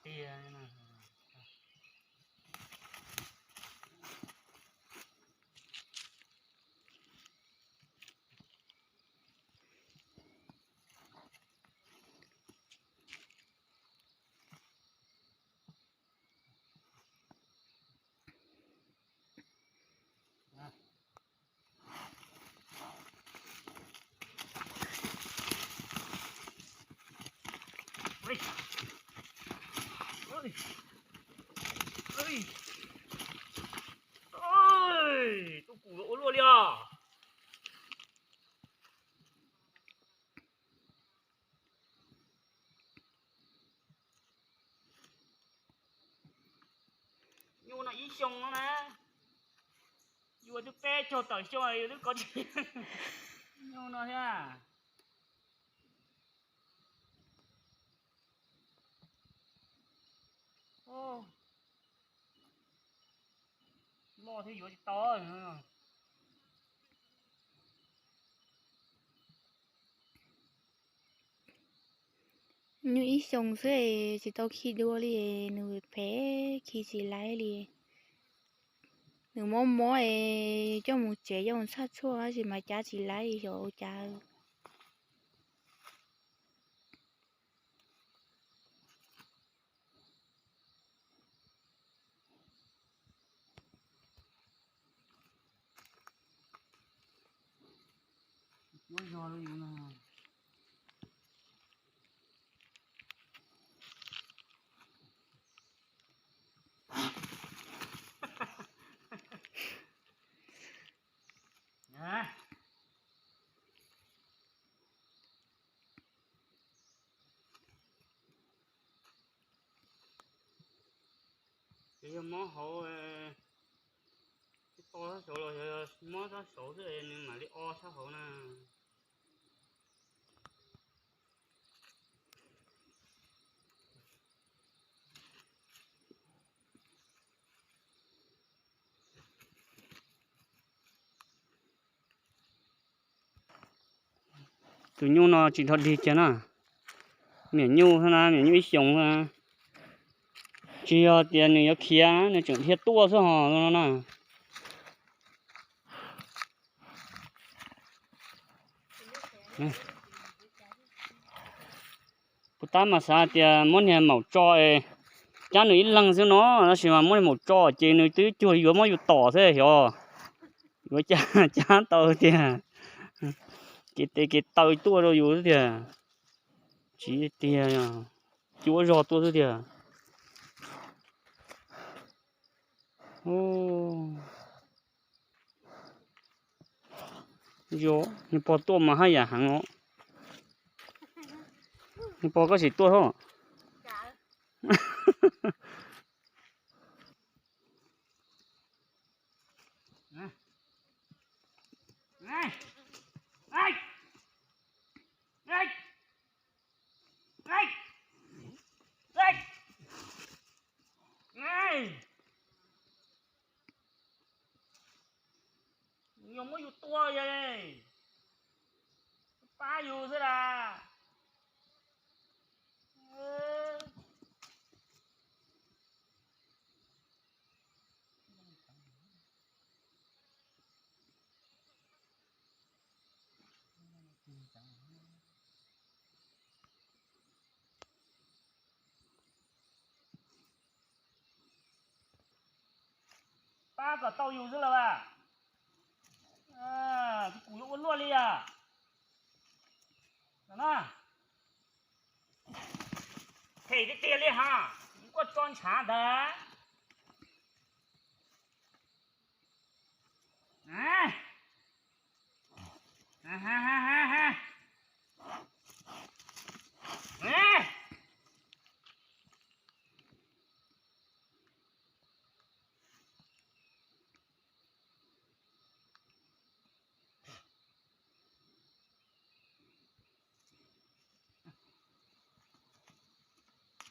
tia nè. Ôi, ôi, ôi, ôi, tôi củ lỗ luôn đi à. Nhưng mà ít xong nó nè. Nhưng mà tôi pe cho tỏi cho này nó có gì. Nhưng nó nha. Ô. Mò thì vừa to rồi. như ít xong rồi chỉ tao khi đua đi nửa bé khi chỉ lái đi nửa mò mò ấy cho một trẻ cho một sát chua gì mà cha chỉ lái đi rồi cha Ôi giời ơi nè. Nè. Cái mó hổ cái to số rồi mó nó số rồi nhưng mà cái o sao hổ nè. Tụi nhu nó chỉ thật đi chứ nào. Miễn nhu thôi nè, miễn nhu ít sống thôi. Chỉ tiền này kia nó chẳng thiết tua sao hả nó nè. Bữa tám mà sao thì muốn nhà màu trôi cha nó ít lăng xíu nó chỉ mà muốn màu trôi trên nơi tứ chui vừa mới vừa tỏ thế hiểu vừa cha cha tao thì cái tao tua rồi vừa thì chỉ tiền chúa rò tua thì ô yo你包多嘛还也行哦你包个是多少này này này này này này nhiều mớiอยู่ตัวvậyป้าอยู่ซะละป้าก็โตอยู่ซะแล้วอ่ะกูยกอ้วนๆเลยอ่ะนะ thầy cái tiền đi ha những con tròn chả đấy à ha ha ha ha à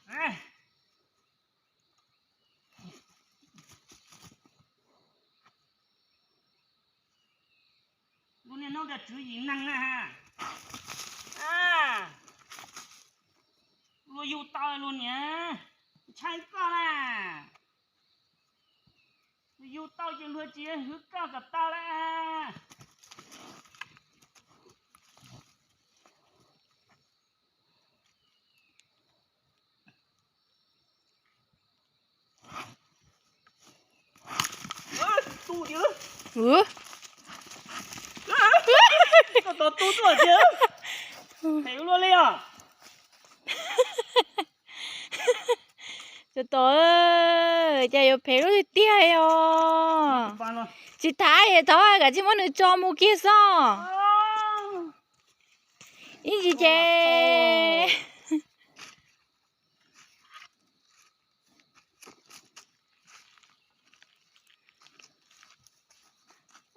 à luôn này nó đã chú ý năng ha à luôn yêu tao luôn nhá chạy con à yêu tao chỉ lừa chị hứa cao cả tao đấy tu chứ tao tu rồi chứ hiểu luôn đi à 저 또, 자, 요 배로 뛰어요. 지 다에 더워가지 뭐는 좀 오겠어. 이제.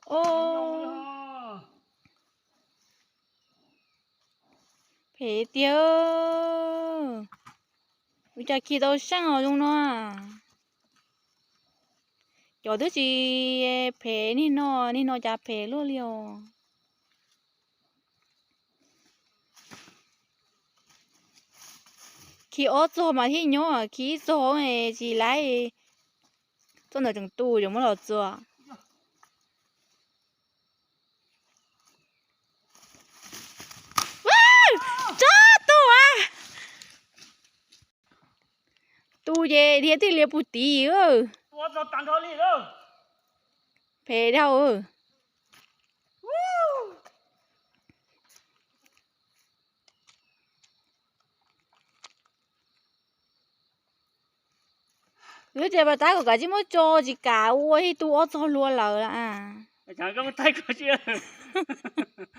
오. 배 뛰어. bây giờ khi đâu sang ở trong nó chỗ thứ gì phê nên nó chả phê luôn liều khi ở chỗ mà thì nhớ khi chỗ này chỉ lại trong đó trong tu giống như là tu về thì thì liệp bút tí ơ phê đâu ơ cứ chơi bà ta có cái gì mà cho gì cả ui tu ở chỗ luôn là à chẳng có tay có chưa